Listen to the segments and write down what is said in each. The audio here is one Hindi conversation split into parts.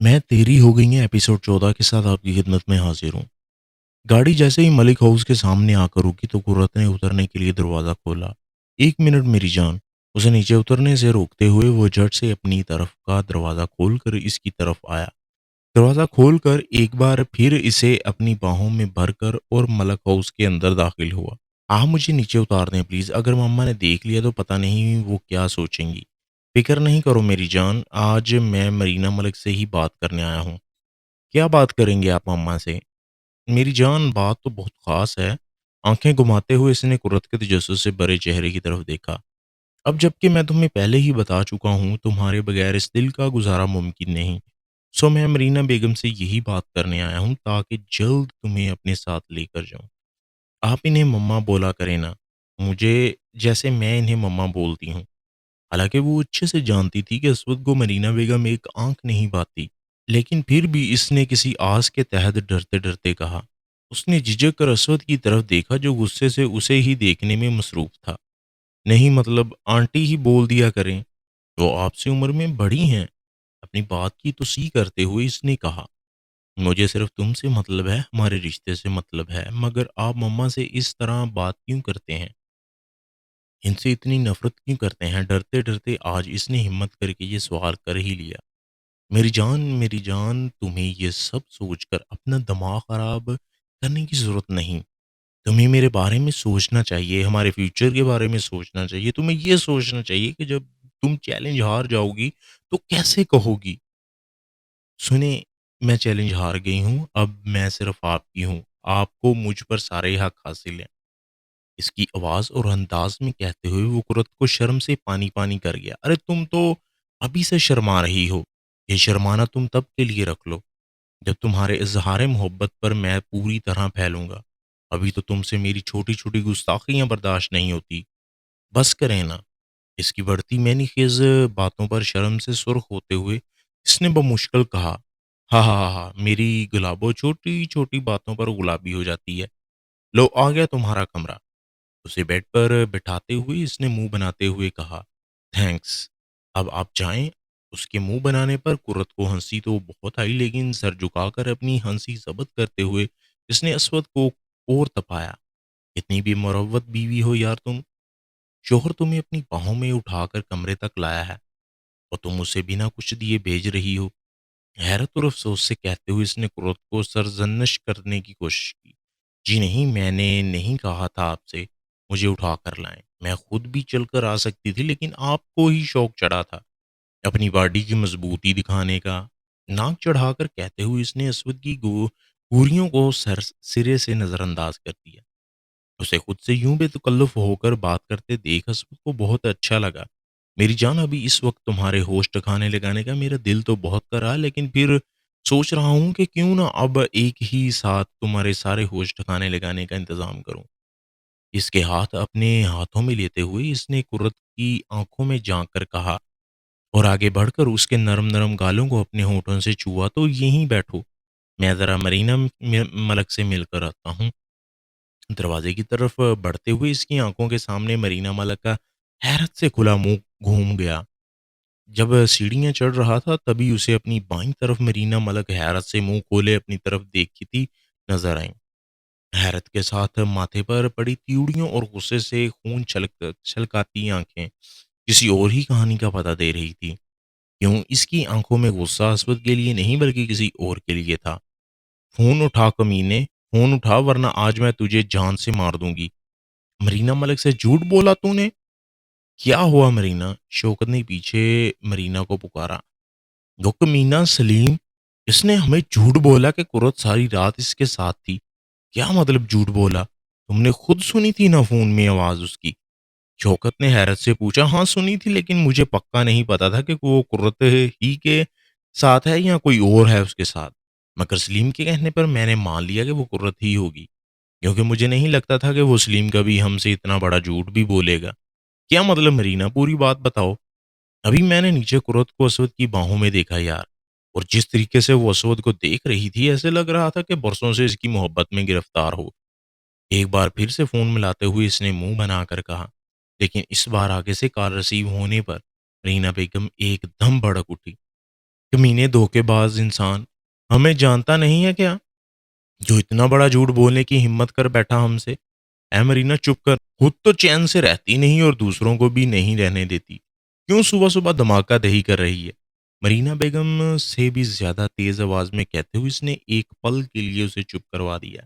मैं तेरी हो गई है एपिसोड 14 के साथ आपकी खिदमत में हाजिर हूँ। गाड़ी जैसे ही मलिक हाउस के सामने आकर रुकी तो कुर्रत ने उतरने के लिए दरवाज़ा खोला। 1 मिनट मेरी जान। उसे नीचे उतरने से रोकते हुए वो झट से अपनी तरफ का दरवाज़ा खोलकर इसकी तरफ आया। दरवाज़ा खोलकर एक बार फिर इसे अपनी बाहों में भरकर और मलिक हाउस के अंदर दाखिल हुआ। आप मुझे नीचे उतार दें प्लीज़, अगर मम्मा ने देख लिया तो पता नहीं वो क्या सोचेंगी। फ़िक्र नहीं करो मेरी जान, आज मैं मरीना मलिक से ही बात करने आया हूँ। क्या बात करेंगे आप मम्मा से? मेरी जान, बात तो बहुत ख़ास है। आँखें घुमाते हुए इसने कुर्रत के तजस्सुस से भरे चेहरे की तरफ देखा। अब जबकि मैं तुम्हें पहले ही बता चुका हूँ, तुम्हारे बगैर इस दिल का गुज़ारा मुमकिन नहीं। सो मैं मरीना बेगम से यही बात करने आया हूँ ताकि जल्द तुम्हें अपने साथ लेकर जाऊँ। आप इन्हें मम्मा बोला करें ना, मुझे जैसे मैं इन्हें मम्मा बोलती हूँ। हालाँकि वो अच्छे से जानती थी कि इस वक़्त को मरीना बेगम एक आँख नहीं पाती। लेकिन फिर भी इसने किसी आस के तहत डरते-डरते कहा। उसने झिझक कर असवद की तरफ देखा जो गुस्से से उसे ही देखने में मसरूफ़ था। नहीं मतलब आंटी ही बोल दिया करें, वो आपसे उम्र में बड़ी हैं। अपनी बात की तौसीह करते हुए इसने कहा, मुझे सिर्फ़ तुमसे मतलब है, हमारे रिश्ते से मतलब है, मगर आप मम्मा से इस तरह बात क्यों करते हैं? इनसे इतनी नफ़रत क्यों करते हैं? डरते-डरते आज इसने हिम्मत करके ये सवाल कर ही लिया। मेरी जान, तुम्हें ये सब सोचकर अपना दिमाग ख़राब करने की ज़रूरत नहीं। तुम्हें मेरे बारे में सोचना चाहिए, हमारे फ्यूचर के बारे में सोचना चाहिए। तुम्हें ये सोचना चाहिए कि जब तुम चैलेंज हार जाओगी, तो कैसे कहोगी? सुने, मैं चैलेंज हार गई हूँ, अब मैं सिर्फ़ आपकी हूँ। आपको मुझ पर सारे हक हासिल हैं। इसकी आवाज़ और अंदाज़ में कहते हुए वो कुरत को शर्म से पानी-पानी कर गया। अरे तुम तो अभी से शर्मा रही हो। ये शर्माना तुम तब के लिए रख लो, जब तुम्हारे इज़हारे मोहब्बत पर मैं पूरी तरह फैलूँगा। अभी तो तुमसे मेरी छोटी-छोटी गुस्ताखियाँ बर्दाश्त नहीं होती। बस करें ना। इसकी बढ़ती मैनी-ख़ेज़ बातों पर शर्म से सुर्ख़ होते हुए इसने बमुश्किल कहा, "हा, हा, हा, हा, मेरी गुलाबो छोटी-छोटी बातों पर गुलाबी हो जाती है। लो आ गया तुम्हारा कमरा।" उसे बेड पर बिठाते हुए इसने मुँह बनाते हुए कहा, "थैंक्स, अब आप जाएँ।" उसके मुँह बनाने पर कुर्रत को हँसी तो बहुत आई, लेकिन सर झुकाकर अपनी हँसी ज़ब्त करते हुए इसने असवद को और तपाया। "कितनी भी मुरव्वत बीवी हो यार तुम। शौहर तुम्हें अपनी बाहों में उठाकर कमरे तक लाया है और तुम उसे बिना कुछ दिए भेज रही हो।" हैरत और अफ़सोस से कहते हुए इसने कुर्रत को सरज़नश करने की कोशिश की। "जी नहीं, मैंने नहीं कहा था आपसे, मुझे उठाकर लाएँ। मैं खुद भी चलकर आ सकती थी, लेकिन आपको ही शौक चढ़ा था, अपनी बॉडी की मज़बूती दिखाने का।" नाक चढ़ाकर कहते हुए इसने असवद की घुरियों को सिरे से नज़रअंदाज कर दिया। उसे खुद से यूँ बेतकल्लुफ़ होकर बात करते देख असद को बहुत अच्छा लगा। मेरी जान, अभी इस वक़्त तुम्हारे होश ठिकाने लगाने का मेरा दिल तो बहुत कर रहा है, लेकिन फिर सोच रहा हूँ कि क्यों ना अब एक ही साथ तुम्हारे सारे होश ठिकाने लगाने का इंतज़ाम करूँ। इसके हाथ अपने हाथों में लेते हुए इसने कुर्रत की आँखों में झाँक कर कहा और आगे बढ़कर उसके नरम-नरम गालों को अपने होठों से छुआ, तो यहीं बैठो, मैं ज़रा मरीना मलक से मिलकर आता हूँ। दरवाजे की तरफ बढ़ते हुए इसकी आंखों के सामने मरीना मलक का हैरत से खुला मुंह घूम गया। जब सीढ़ियां चढ़ रहा था तभी उसे अपनी बाईं तरफ मरीना मलक हैरत से मुंह खोले अपनी तरफ देखती थी नजर आई। हैरत के साथ माथे पर पड़ी तीवड़ियों और गुस्से से खून छलकाती आंखें किसी और ही कहानी का पता दे रही थी। क्यों इसकी आंखों में गुस्सा अस्वद के लिए नहीं बल्कि किसी और के लिए था। "फ़ोन उठा कमीने, फ़ोन उठा वरना आज मैं तुझे जान से मार दूँगी।" "मरीना मलिक से झूठ बोला तूने?" "क्या हुआ मरीना?" शौकत ने पीछे मरीना को पुकारा। "वो कमीना सलीम, इसने हमें झूठ बोला कि कुर्रत सारी रात इसके साथ थी।" "क्या मतलब झूठ बोला? तुमने खुद सुनी थी ना फ़ोन में आवाज़ उसकी?" शौकत ने हैरत से पूछा। "हाँ, सुनी थी, लेकिन मुझे पक्का नहीं पता था कि वो कुर्रत ही के साथ है या कोई और है उसके साथ। मगर सलीम के कहने पर मैंने मान लिया कि वो कुर्रत ही होगी, क्योंकि मुझे नहीं लगता था कि वो सलीम कभी हमसे इतना बड़ा झूठ भी बोलेगा।" "क्या मतलब मरीना, पूरी बात बताओ?" "अभी मैंने नीचे कुर्रत को असवद की बाहों में देखा यार, और जिस तरीके से वो असवद को देख रही थी ऐसे लग रहा था कि बरसों से इसकी मोहब्बत में गिरफ्तार हो।" एक बार फिर से फ़ोन मिलाते हुए इसने मुँह बनाकर कहा, लेकिन इस बार आगे से कॉल रिसीव होने पर रीना बेगम एकदम भड़क उठी। कमीने धोखेबाज इंसान, हमें जानता नहीं है क्या? जो इतना बड़ा झूठ बोलने की हिम्मत कर बैठा हमसे। ऐ मरीना चुप कर, खुद तो चैन से रहती नहीं और दूसरों को भी नहीं रहने देती। क्यों सुबह-सुबह धमाका दही कर रही है? मरीना बेगम से भी ज़्यादा तेज़ आवाज़ में कहते हुए इसने एक पल के लिए उसे चुप करवा दिया।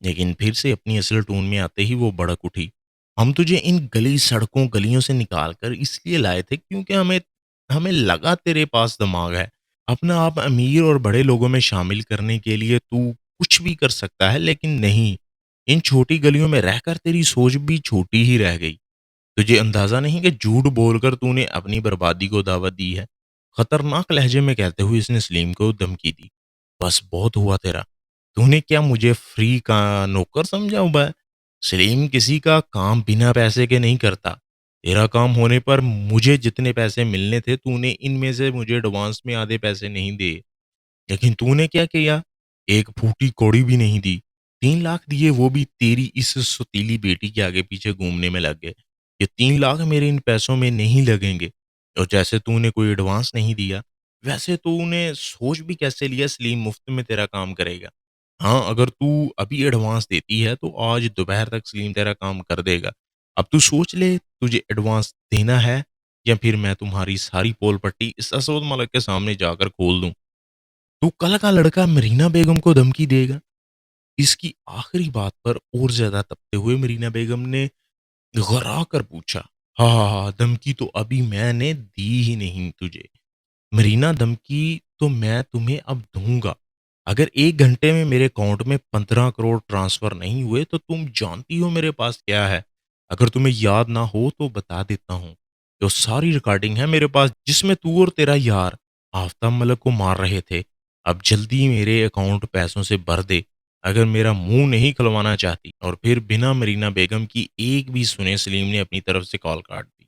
लेकिन फिर से अपनी असल टोन में आते ही वो भड़क उठी। हम तुझे इन गली सड़कों गलियों से निकाल कर इसलिए लाए थे क्योंकि हमें हमें लगा तेरे पास दिमाग है। अपना आप अमीर और बड़े लोगों में शामिल करने के लिए तू कुछ भी कर सकता है, लेकिन नहीं, इन छोटी गलियों में रहकर तेरी सोच भी छोटी ही रह गई। तुझे अंदाजा नहीं कि झूठ बोलकर तूने अपनी बर्बादी को दावत दी है। खतरनाक लहजे में कहते हुए इसने सलीम को धमकी दी। बस बहुत हुआ तेरा। तूने क्या मुझे फ्री का नौकर समझा हुआ है? सलीम किसी का काम बिना पैसे के नहीं करता। तेरा काम होने पर मुझे जितने पैसे मिलने थे तूने इनमें से मुझे एडवांस में आधे पैसे नहीं दिए। लेकिन तूने क्या किया? एक फूटी कौड़ी भी नहीं दी। 3 लाख दिए, वो भी तेरी इस सौतीली बेटी के आगे पीछे घूमने में लग गए। ये 3 लाख मेरे इन पैसों में नहीं लगेंगे। और जैसे तूने कोई एडवांस नहीं दिया, वैसे तूने सोच भी कैसे लिया सलीम मुफ्त में तेरा काम करेगा? हाँ, अगर तू अभी एडवांस देती है तो आज दोपहर तक सलीम तेरा काम कर देगा। अब तू सोच ले, तुझे एडवांस देना है या फिर मैं तुम्हारी सारी पोल पट्टी इस असद मलिक के सामने जाकर खोल दूँ। तू कल का लड़का मरीना बेगम को धमकी देगा? इसकी आखिरी बात पर और ज़्यादा तपते हुए मरीना बेगम ने घबरा कर पूछा, हाँ, हाँ, हाँ, धमकी तो अभी मैंने दी ही नहीं तुझे। मरीना, धमकी तो मैं तुम्हें अब दूँगा। अगर 1 घंटे में मेरे अकाउंट में 15 करोड़ ट्रांसफ़र नहीं हुए तो तुम जानती हो मेरे पास क्या है। अगर तुम्हें याद ना हो तो बता देता हूँ। जो सारी रिकॉर्डिंग है मेरे पास जिसमें तू और तेरा यार आफ़ताब मलिक को मार रहे थे। अब जल्दी मेरे अकाउंट पैसों से भर दे, अगर मेरा मुँह नहीं खुलवाना चाहती। और फिर बिना मरीना बेगम की एक भी सुने सलीम ने अपनी तरफ से कॉल काट दी।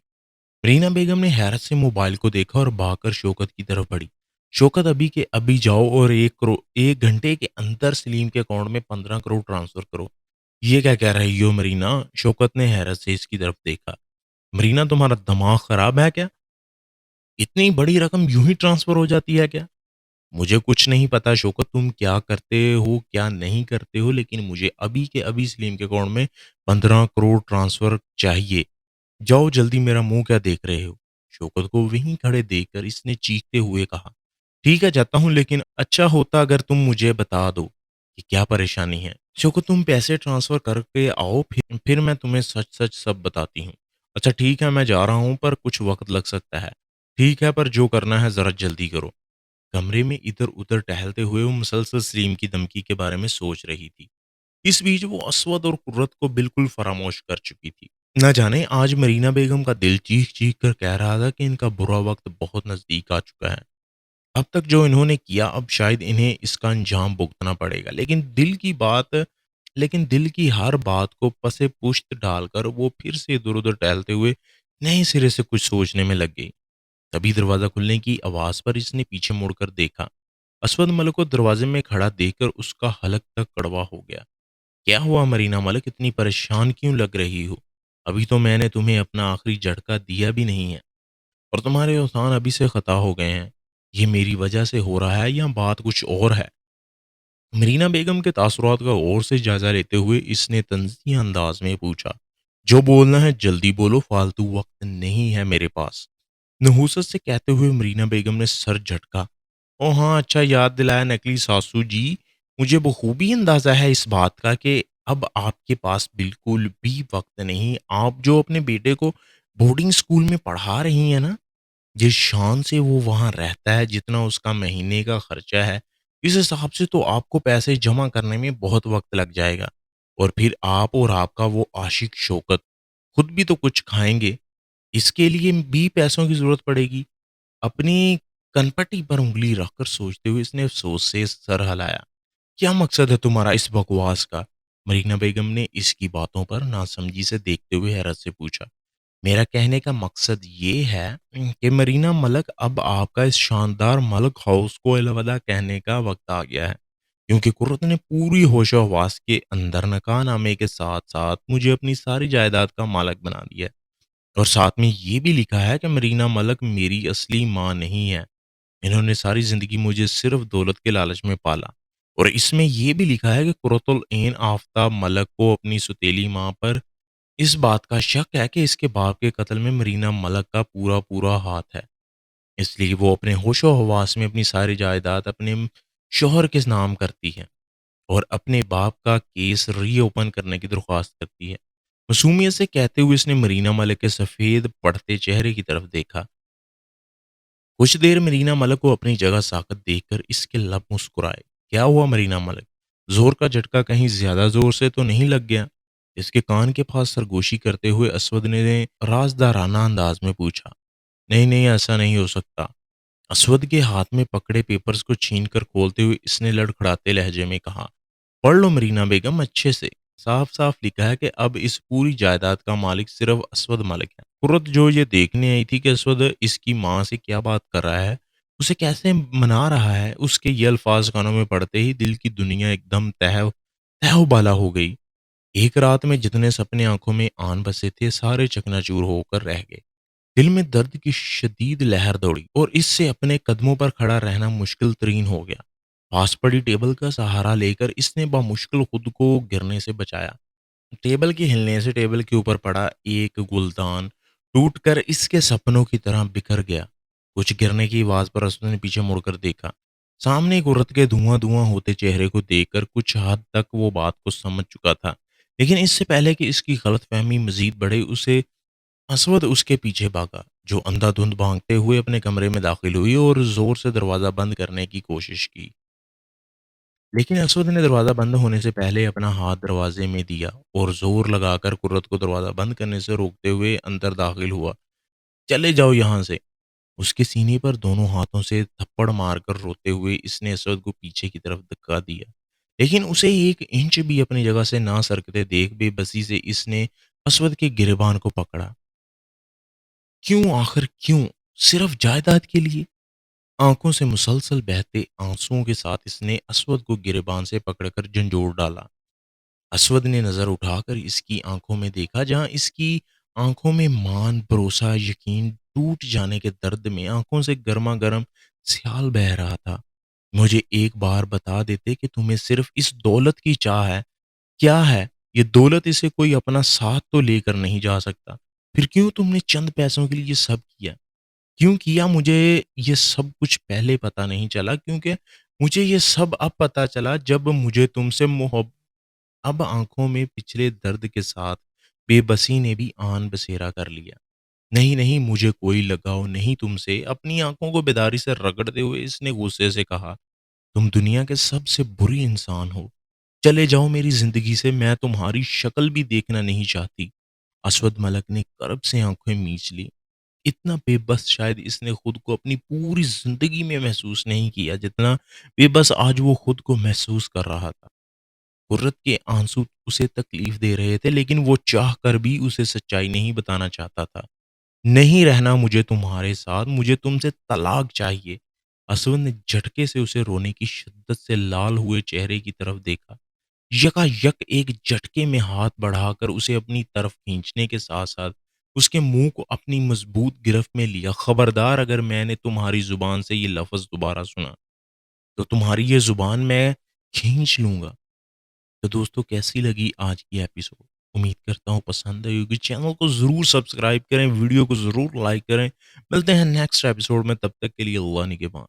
रीना बेगम ने हैरत से मोबाइल को देखा और भागकर शौकत की तरफ बढ़ी। शौकत, अभी के अभी जाओ और 1 घंटे के अंदर सलीम के अकाउंट में 15 करोड़ ट्रांसफर करो। ये क्या कह रही हो मरीना? शौकत ने हैरत से इसकी तरफ देखा। मरीना, तुम्हारा दिमाग खराब है क्या? इतनी बड़ी रकम यूं ही ट्रांसफर हो जाती है क्या? मुझे कुछ नहीं पता शौकत, तुम क्या करते हो क्या नहीं करते हो, लेकिन मुझे अभी के अभी सलीम के अकाउंट में 15 करोड़ ट्रांसफर चाहिए। जाओ जल्दी, मेरा मुँह क्या देख रहे हो? शौकत को वहीं खड़े देखकर इसने चीखते हुए कहा, ठीक है जाता हूँ, लेकिन अच्छा होता अगर तुम मुझे बता दो कि क्या परेशानी है। शौकत, तुम पैसे ट्रांसफ़र करके आओ, फिर मैं तुम्हें सच-सच सब बताती हूँ। अच्छा ठीक है, मैं जा रहा हूँ पर कुछ वक़्त लग सकता है। ठीक है, पर जो करना है ज़रा जल्दी करो। कमरे में इधर-उधर टहलते हुए वो मुसलसल सलीम की धमकी के बारे में सोच रही थी। इस बीच वो अस्वद और कुर्रत को बिल्कुल फ़रामोश कर चुकी थी। न जाने आज मरीना बेगम का दिल चीख-चीख कर कह रहा था कि इनका बुरा वक़्त बहुत नज़दीक आ चुका है। अब तक जो इन्होंने किया अब शायद इन्हें इसका अंजाम भुगतना पड़ेगा। लेकिन दिल की हर बात को पसे-पुश्त डालकर वो फिर से इधर-उधर टहलते हुए नए सिरे से कुछ सोचने में लग गई। तभी दरवाज़ा खुलने की आवाज़ पर इसने पीछे मुड़कर देखा। असवद मलिक को दरवाज़े में खड़ा देखकर उसका हलक तक कड़वा हो गया। क्या हुआ मरीना मलिक, इतनी परेशान क्यों लग रही हो? अभी तो मैंने तुम्हें अपना आखिरी झटका दिया भी नहीं है और तुम्हारे औसान अभी से ख़ता हो गए हैं। ये मेरी वजह से हो रहा है या बात कुछ और है? मरीना बेगम के तासुरात का गौर से जायज़ा लेते हुए इसने तंज़िया अंदाज में पूछा, जो बोलना है जल्दी बोलो, फालतू वक़्त नहीं है मेरे पास। नहुसत से कहते हुए मरीना बेगम ने सर झटका। ओह हाँ, अच्छा याद दिलाया नकली सासू जी। मुझे बखूबी अंदाज़ा है इस बात का कि अब आपके पास बिल्कुल भी वक़्त नहीं। आप जो अपने बेटे को बोर्डिंग स्कूल में पढ़ा रही हैं ना, जिस शान से वो वहाँ रहता है, जितना उसका महीने का खर्चा है, इस हिसाब से तो आपको पैसे जमा करने में बहुत वक़्त लग जाएगा। और फिर आप और आपका वो आशिक शौकत खुद भी तो कुछ खाएँगे। इसके लिए भी पैसों की ज़रूरत पड़ेगी। अपनी कनपटी पर उँगली रखकर सोचते हुए इसने अफ़सोस से सर हिलाया। क्या मकसद है तुम्हारा इस बकवास का? मरीना बेगम ने इसकी बातों पर नासमझी से देखते हुए हैरत से पूछा। मेरा कहने का मकसद ये है कि मरीना मलिक, अब आपका इस शानदार मलिक हाउस को अलविदा कहने का वक़्त आ गया है। क्योंकि कुर्रत ने पूरी होशो-हवास के अंदर नकाहनामे के साथ-साथ मुझे अपनी सारी जायदाद का मालिक बना दिया है। और साथ में ये भी लिखा है कि मरीना मलिक मेरी असली माँ नहीं है। इन्होंने सारी ज़िंदगी मुझे सिर्फ़ दौलत के लालच में पाला। और इसमें ये भी लिखा है कि कुर्रतुल ऐन आफ़ताब मलक को अपनी सौतेली माँ पर इस बात का शक है कि इसके बाप के कत्ल में मरीना मलक का पूरा-पूरा हाथ है। इसलिए वो अपने होशो-हवास में अपनी सारी जायदाद अपने शौहर के नाम करती है और अपने बाप का केस रीओपन करने की दरख्वास्त करती है। मासूमियत से कहते हुए इसने मरीना मलिक के सफ़ेद पड़ते चेहरे की तरफ देखा। कुछ देर मरीना मलिक को अपनी जगह साक़त देखकर इसके लब मुस्कुराए। क्या हुआ मरीना मलिक? ज़ोर का झटका कहीं ज़्यादा ज़ोर से तो नहीं लग गया? इसके कान के पास सरगोशी करते हुए असवद ने राज़दाराना अंदाज़ में पूछा। नहीं, नहीं, ऐसा नहीं हो सकता। असवद के हाथ में पकड़े पेपर्स को छीनकर खोलते हुए इसने लड़खड़ाते लहजे में कहा, पढ़ लो मरीना बेगम अच्छे से। साफ-साफ लिखा है कि अब इस पूरी जायदाद का मालिक सिर्फ असवद मलिक है। कुर्रत जो ये देखने आई थी कि असवद इसकी माँ से क्या बात कर रहा है, उसे कैसे मना रहा है, उसके ये अल्फाज कानों में पड़ते ही दिल की दुनिया एकदम तहवाला हो गई। एक रात में जितने सपने आंखों में आन बसे थे, सारे चकनाचूर होकर रह गए। दिल में दर्द की शदीद लहर दौड़ी और इससे अपने कदमों पर खड़ा रहना मुश्किल तरीन हो गया। पास पड़ी टेबल का सहारा लेकर इसने बामुश्किल खुद को गिरने से बचाया। टेबल के हिलने से टेबल के ऊपर पड़ा एक गुलदान टूटकर इसके सपनों की तरह बिखर गया। कुछ गिरने की आवाज पर उसने पीछे मुड़कर देखा। सामने एक औरत के धुआं-धुआं होते चेहरे को देखकर कुछ हद तक वो बात को समझ चुका था। लेकिन इससे पहले कि इसकी गलतफ़हमी मज़ीद बढ़े, उसे असवद उसके पीछे भागा, जो अंधाधुंध भागते हुए अपने कमरे में दाखिल हुई और ज़ोर से दरवाज़ा बंद करने की कोशिश की। लेकिन असवद ने दरवाज़ा बंद होने से पहले अपना हाथ दरवाज़े में दिया और ज़ोर लगाकर कुर्रत को दरवाज़ा बंद करने से रोकते हुए अंदर दाखिल हुआ। "चले जाओ यहाँ से।" उसके सीने पर दोनों हाथों से थप्पड़ मारकर रोते हुए इसने असवद को पीछे की तरफ धक्का दिया। लेकिन उसे 1 इंच भी अपनी जगह से ना सरकते देख बेबसी से इसने असवद के गिरेबान को पकड़ा। "क्यों आखिर क्यों? सिर्फ़ जायदाद के लिए?" आँखों से मुसलसल बहते आँसुओं के साथ इसने असवद को गिरेबान से पकड़कर झंझोड़ डाला। असवद ने नज़र उठाकर इसकी आँखों में देखा, जहाँ इसकी आँखों में मान, भरोसा, यकीन टूट जाने के दर्द में आँखों से गरमा-गरम स्याल बह रहा था। "मुझे एक बार बता देते कि तुम्हें सिर्फ़ इस दौलत की चाह है। क्या है? ये दौलत इसे कोई अपना साथ तो लेकर नहीं जा सकता। फिर क्यों तुमने चंद पैसों के लिए ये सब किया? क्यों किया मुझे ये सब कुछ पहले पता नहीं चला, क्योंकि मुझे ये सब अब पता चला जब मुझे तुमसे अब आँखों में पिछले दर्द के साथ बेबसी ने भी आन बसेरा कर लिया। नहीं, नहीं, मुझे कोई लगाव नहीं तुमसे। अपनी आँखों को बेदारी से रगड़ते हुए इसने गुस्से से कहा, तुम दुनिया के सबसे बुरी इंसान हो। चले जाओ मेरी ज़िंदगी से, मैं तुम्हारी शक्ल भी देखना नहीं चाहती। असवद मलिक ने कर्ब से आँखें मींच ली। इतना बेबस शायद इसने खुद को अपनी पूरी ज़िंदगी में महसूस नहीं किया, जितना बेबस आज वो खुद को महसूस कर रहा था। कुर्रत के आंसू उसे तकलीफ दे रहे थे, लेकिन वो चाह कर भी उसे सच्चाई नहीं बताना चाहता था। नहीं रहना मुझे तुम्हारे साथ, मुझे तुमसे तलाक चाहिए। असवद ने झटके से उसे रोने की शिद्दत से लाल हुए चेहरे की तरफ देखा। यकायक एक झटके में हाथ बढ़ाकर उसे अपनी तरफ खींचने के साथ-साथ उसके मुँह को अपनी मज़बूत गिरफ्त में लिया। खबरदार, अगर मैंने तुम्हारी ज़ुबान से ये लफ़्ज़ दोबारा सुना, तो तुम्हारी ये ज़ुबान मैं खींच लूँगा। तो दोस्तों, कैसी लगी आज की एपिसोड? उम्मीद करता हूँ पसंद आई होगी। चैनल को ज़रूर सब्सक्राइब करें, वीडियो को ज़रूर लाइक करें। मिलते हैं नेक्स्ट एपिसोड में, तब तक के लिए अल्लाह निगहबान।